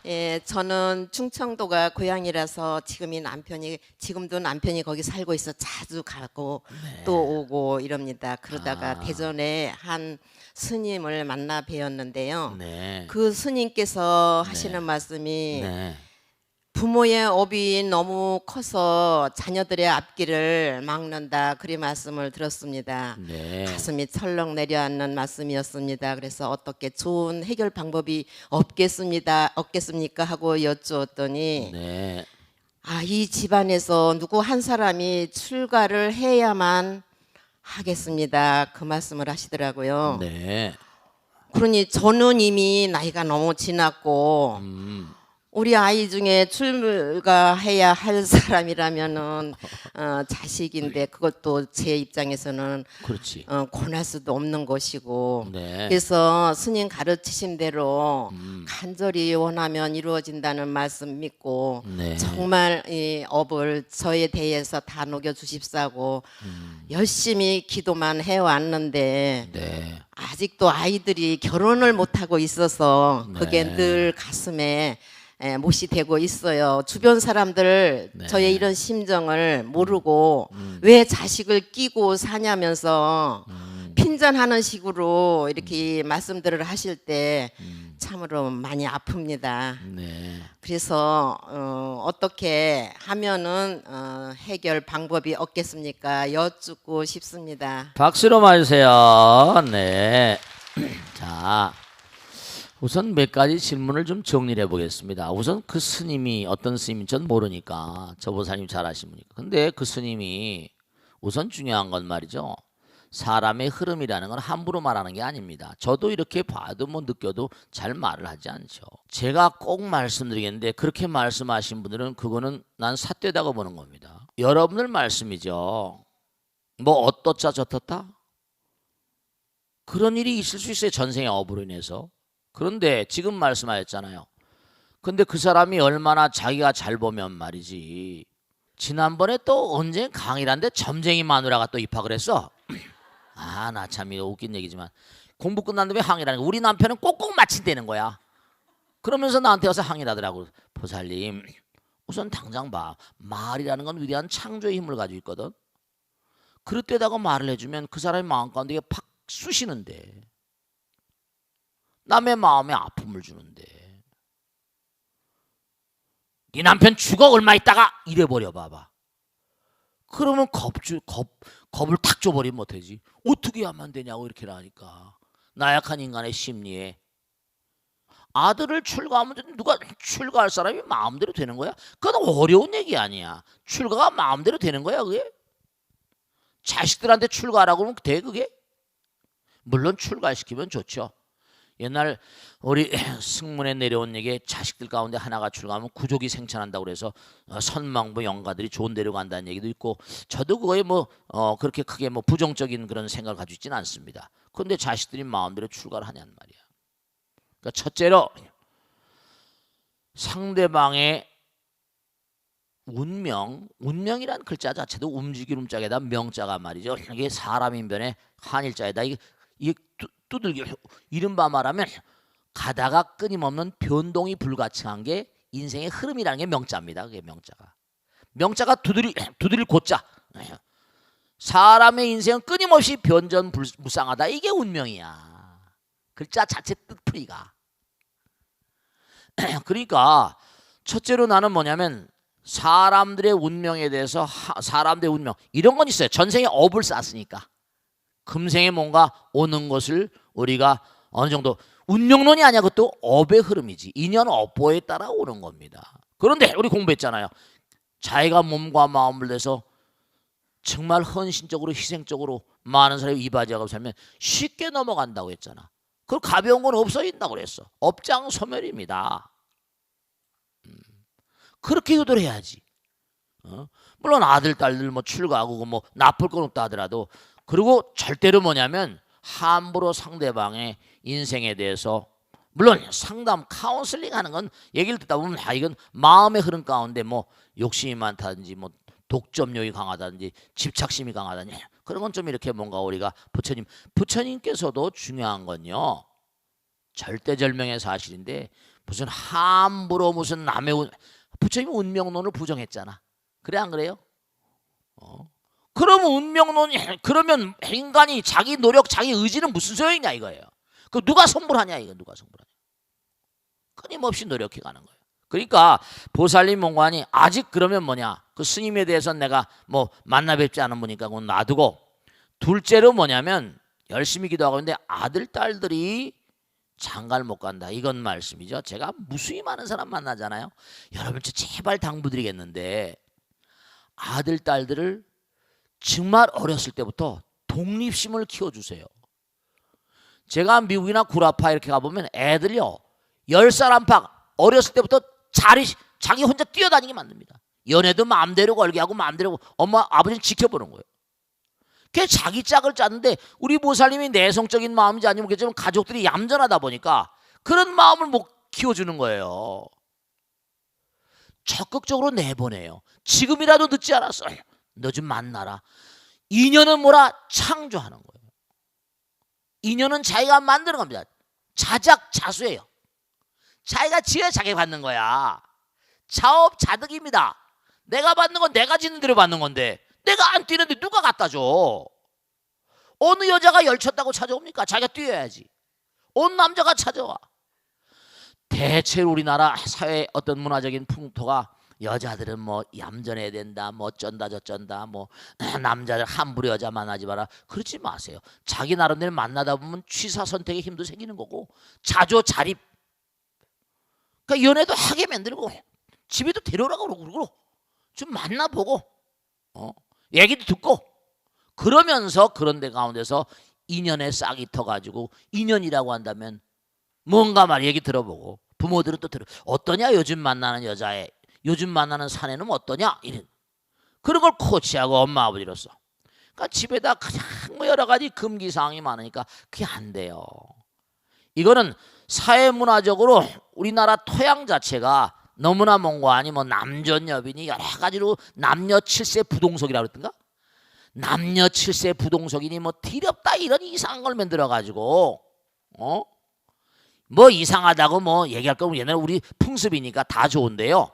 예, 저는 충청도가 고향이라서 지금도 남편이 거기 살고 있어 자주 가고 또 네. 오고 이럽니다. 그러다가 아, 대전에 한 스님을 만나 뵈었는데요. 네. 그 스님께서 하시는 네. 말씀이 네. 부모의 업이 너무 커서 자녀들의 앞길을 막는다. 그리 말씀을 들었습니다. 네. 가슴이 철렁 내려앉는 말씀이었습니다. 그래서 어떻게 좋은 해결 방법이 없겠습니까 하고 여쭈었더니 네. 이 집안에서 누구 한 사람이 출가를 해야만 하겠습니다. 그 말씀을 하시더라고요. 네. 그러니 저는 이미 나이가 너무 지났고 음, 우리 아이 중에 출가해야 할 사람이라면은 자식인데 그것도 제 입장에서는 그렇지. 권할 수도 없는 것이고 네. 그래서 스님 가르치신 대로 음, 간절히 원하면 이루어진다는 말씀 믿고 네. 정말 이 업을 저에 대해서 다 녹여 주십사고 음, 열심히 기도만 해왔는데 네. 아직도 아이들이 결혼을 못하고 있어서 그게 네. 늘 가슴에 못이 되고 있어요. 주변 사람들 저의 네. 이런 심정을 모르고 음, 왜 자식을 끼고 사냐면서 음, 핀잔하는 식으로 이렇게 말씀들을 하실 때 음, 참으로 많이 아픕니다. 네. 그래서 어떻게 하면은 해결 방법이 없겠습니까? 여쭙고 싶습니다. 박수로 맞으세요. 네. 자, 우선 몇 가지 질문을 좀 정리를 해보겠습니다. 우선 그 스님이 어떤 스님인지 전 모르니까 저 보사님 잘 아시니까. 근데 그 스님이 우선 중요한 건 말이죠. 사람의 흐름이라는 건 함부로 말하는 게 아닙니다. 저도 이렇게 봐도 뭐 느껴도 잘 말을 하지 않죠. 제가 꼭 말씀드리겠는데 그렇게 말씀하신 분들은 그거는 난 삿되다고 보는 겁니다. 여러분들 말씀이죠. 뭐 어떻자 저떻다? 그런 일이 있을 수 있어요. 전생의 업으로 인해서. 그런데 지금 말씀하셨잖아요. 근데 그 사람이 얼마나 자기가 잘 보면 말이지. 지난번에 또 언제 강의란데 점쟁이 마누라가 또 입학을 했어. 나 참 이거 웃긴 얘기지만 공부 끝난 다음에 항의라는 거. 우리 남편은 꼭꼭 마친다는 거야. 그러면서 나한테 와서 항의를 하더라고. 보살님, 우선 당장 봐. 말이라는 건 위대한 창조의 힘을 가지고 있거든. 그럴 때다가 말을 해주면 그 사람의 마음 가운데 팍 쑤시는데 남의 마음에 아픔을 주는데 네 남편 죽어 얼마 있다가 이래버려 봐봐. 그러면 겁을 탁 줘버리면 못하지. 어떻게 하면 되냐고 이렇게 하니까 나약한 인간의 심리에 아들을 출가하면 누가 출가할 사람이 마음대로 되는 거야? 그건 어려운 얘기 아니야. 출가가 마음대로 되는 거야 그게? 자식들한테 출가하라고 하면 돼 그게? 물론 출가시키면 좋죠. 옛날 우리 승문에 내려온 얘기에 자식들 가운데 하나가 출가하면 구족이 생찬한다고 그래서 선망부 영가들이 좋은 데로 간다는 얘기도 있고 저도 그거에 뭐 그렇게 크게 뭐 부정적인 그런 생각을 가지고 있지는 않습니다. 그런데 자식들이 마음대로 출가를 하냐는 말이야. 그러니까 첫째로 상대방의 운명이라는 글자 자체도 움직이는 자에다 명자가 말이죠. 이게 사람 인변의 한일자에다 이게 두들겨 이른바 말하면 가다가 끊임없는 변동이 불가능한 게 인생의 흐름이라는 게 명자입니다. 그게 명자가 두드릴 곧자 사람의 인생은 끊임없이 변전무쌍하다. 이게 운명이야. 글자 자체 뜻풀이가. 그러니까 첫째로 나는 뭐냐면 사람들의 운명에 대해서 사람들의 운명 이런 건 있어요. 전생에 업을 쌓았으니까 금생에 뭔가 오는 것을 우리가 어느 정도 운명론이 아니야. 그것도 업의 흐름이지. 인연 업보에 따라 오는 겁니다. 그런데 우리 공부했잖아요. 자기가 몸과 마음을 내서 정말 헌신적으로 희생적으로 많은 사람이 이바지하고 살면 쉽게 넘어간다고 했잖아. 그 가벼운 건 없어진다고 그랬어. 업장소멸입니다. 그렇게 효도를 해야지. 물론 아들 딸들 뭐 출가하고 뭐 나쁠 건 없다 하더라도 그리고 절대로 뭐냐면 함부로 상대방의 인생에 대해서 물론 상담 카운슬링 하는 건 얘기를 듣다 보면 이건 마음의 흐름 가운데 뭐 욕심이 많다든지 뭐 독점욕이 강하다든지 집착심이 강하다든지 그런 건 좀 이렇게 뭔가 우리가 부처님께서도 중요한 건요 절대절명의 사실인데 무슨 함부로 무슨 남의 부처님 운명론을 부정했잖아. 그래 안 그래요? 그러면 그러면 인간이 자기 노력, 자기 의지는 무슨 소용이냐 이거예요. 그 누가 성불하냐 이거, 누가 성불하냐. 끊임없이 노력해 가는 거예요. 그러니까 보살님 몽관이 아직 그러면 뭐냐, 그 스님에 대해서는 내가 뭐 만나 뵙지 않은 분이니까 그건 놔두고, 둘째로 뭐냐면 열심히 기도하고 있는데 아들 딸들이 장가를 못 간다, 이건 말씀이죠. 제가 무수히 많은 사람 만나잖아요. 여러분 제발 당부드리겠는데 아들 딸들을 정말 어렸을 때부터 독립심을 키워주세요. 제가 미국이나 구라파 이렇게 가보면 애들이요 10살 안팎 어렸을 때부터 자기 혼자 뛰어다니게 만듭니다. 연애도 마음대로 걸게 하고 마음대로 엄마 아버지는 지켜보는 거예요. 그게 자기 짝을 짜는데, 우리 보살님이 내성적인 마음인지 아니면 모르겠지만 가족들이 얌전하다 보니까 그런 마음을 못 키워주는 거예요. 적극적으로 내보내요. 지금이라도 늦지 않았어. 너 좀 만나라. 인연은 뭐라? 창조하는 거예요. 인연은 자기가 만드는 겁니다. 자작자수예요. 자기가 지어야 자기가 받는 거야. 자업자득입니다. 내가 받는 건 내가 짓는 대로 받는 건데, 내가 안 뛰는데 누가 갖다 줘? 어느 여자가 열쳤다고 찾아옵니까? 자기가 뛰어야지. 어느 남자가 찾아와? 대체로 우리나라 사회의 어떤 문화적인 풍토가 여자들은 뭐 얌전해야 된다, 뭐 어쩐다 저쩐다, 뭐 남자들 함부로 여자 만나지 마라. 그러지 마세요. 자기 나름대로 만나다 보면 취사 선택의 힘도 생기는 거고, 자조자립. 그러니까 연애도 하게 만들고 집에도 데려오라고 그러고 좀 만나보고 얘기도 듣고, 그러면서 그런 데 가운데서 인연에 싹이 터가지고, 인연이라고 한다면 뭔가 말 얘기 들어보고, 부모들은 또 어떠냐 요즘 만나는 여자애, 요즘 만나는 사내는 어떠냐, 이런 그런 걸 코치하고 엄마 아버지로서. 그러니까 집에다 그냥 뭐 여러 가지 금기 사항이 많으니까 그게 안 돼요. 이거는 사회 문화적으로 우리나라 토양 자체가 너무나 뭔가, 아니 뭐 남전여빈이 여러 가지로 남녀 칠세 부동석이라고 그랬던가? 남녀 칠세 부동석이니 뭐 디렵다 이런 이상한 걸 만들어 가지고 뭐 이상하다고 뭐 얘기할 거면 옛날에 우리 풍습이니까 다 좋은데요.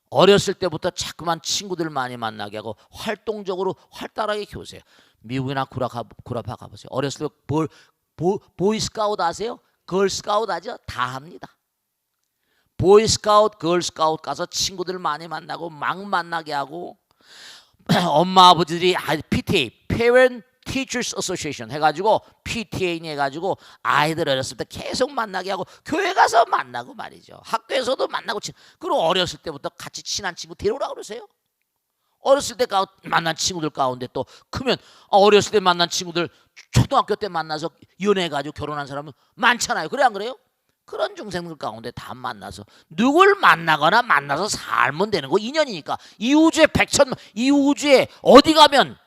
어렸을 때부터 자꾸만 친구들 많이 만나게 하고 활동적으로 활달하게 키우세요. 미국이나 구라파 가보세요. 어렸을 때 보이스카우트 아세요? 걸스카우트 아죠? 다 합니다. 보이스카우트, 걸스카우트 가서 친구들 많이 만나고 막 만나게 하고, 엄마 아버지들이 PTA, Parent Teachers Association 해가지고 PTA 해가지고 아이들 어렸을 때 계속 만나게 하고, 교회 가서 만나고 말이죠. 학교에서도 만나고, 그리고 어렸을 때부터 같이 친한 친구 데려오라 그러세요. 어렸을 때 만난 친구들 가운데 또 크면 어렸을 때 만난 친구들 초등학교 때 만나서 연애해가지고 결혼한 사람은 많잖아요. 그래 안 그래요? 그런 중생들 가운데 다 만나서 누굴 만나거나 만나서 살면 되는 거, 인연이니까. 이 우주에 이 우주에 어디 가면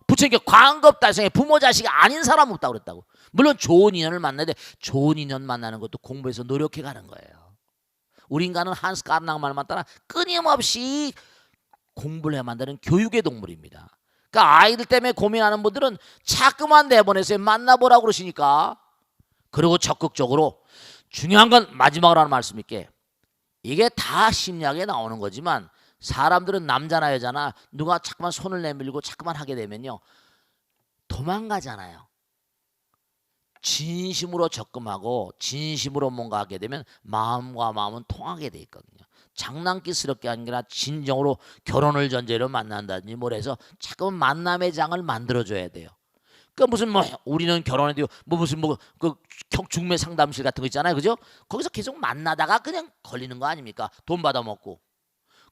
부처님께 광겁달성에 부모 자식이 아닌 사람 없다고 그랬다고. 물론 좋은 인연을 만나야 돼. 좋은 인연 만나는 것도 공부해서 노력해 가는 거예요. 우리 인간은 한스 까르낭만 따라 끊임없이 공부를 해 만드는 교육의 동물입니다. 그러니까 아이들 때문에 고민하는 분들은 자꾸만 내보내서 만나보라고 그러시니까. 그리고 적극적으로, 중요한 건 마지막으로 하는 말씀일게, 이게 다 심리학에 나오는 거지만 사람들은 남자나 여자나 누가 자꾸만 손을 내밀고 자꾸만 하게 되면요 도망가잖아요. 진심으로 접근하고 진심으로 뭔가 하게 되면 마음과 마음은 통하게 돼 있거든요. 장난기스럽게 하는 게 아니라 진정으로 결혼을 전제로 만난다든지 뭘 해서 자꾸만 만남의 장을 만들어줘야 돼요. 그러니까 무슨 뭐 우리는 결혼해도 뭐 무슨 그 중매 상담실 같은 거 있잖아요, 그죠? 거기서 계속 만나다가 그냥 걸리는 거 아닙니까? 돈 받아 먹고.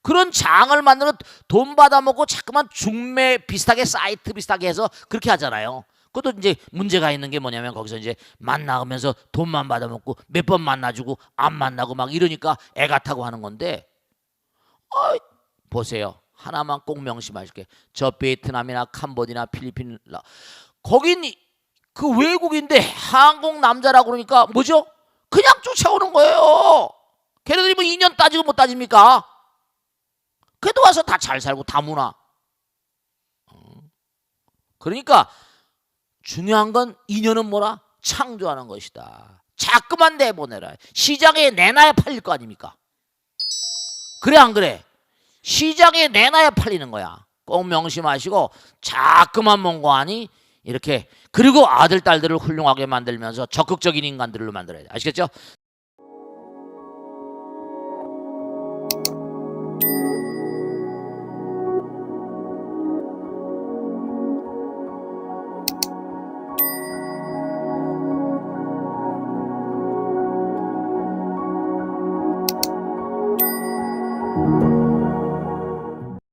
그런 장을 만들어 돈 받아 먹고 자꾸만 중매 비슷하게 사이트 비슷하게 해서 그렇게 하잖아요. 그것도 이제 문제가 있는 게 뭐냐면 거기서 이제 만나면서 돈만 받아 먹고 몇 번 만나주고 안 만나고 막 이러니까 애가 타고 하는 건데, 보세요. 하나만 꼭 명심하실게. 저 베트남이나 캄보디나 필리핀, 거긴 그 외국인데 한국 남자라고 그러니까 뭐죠? 그냥 쫓아오는 거예요. 걔네들이 뭐 2년 따지고 못 따집니까? 그래도 와서 다 잘 살고 다 문화. 그러니까 중요한 건 인연은 뭐라? 창조하는 것이다. 자꾸만 내보내라. 시장에 내놔야 팔릴 거 아닙니까? 그래 안 그래? 시장에 내놔야 팔리는 거야. 꼭 명심하시고 자꾸만 mon고하니 이렇게. 그리고 아들 딸들을 훌륭하게 만들면서 적극적인 인간들로 만들어야 돼. 아시겠죠?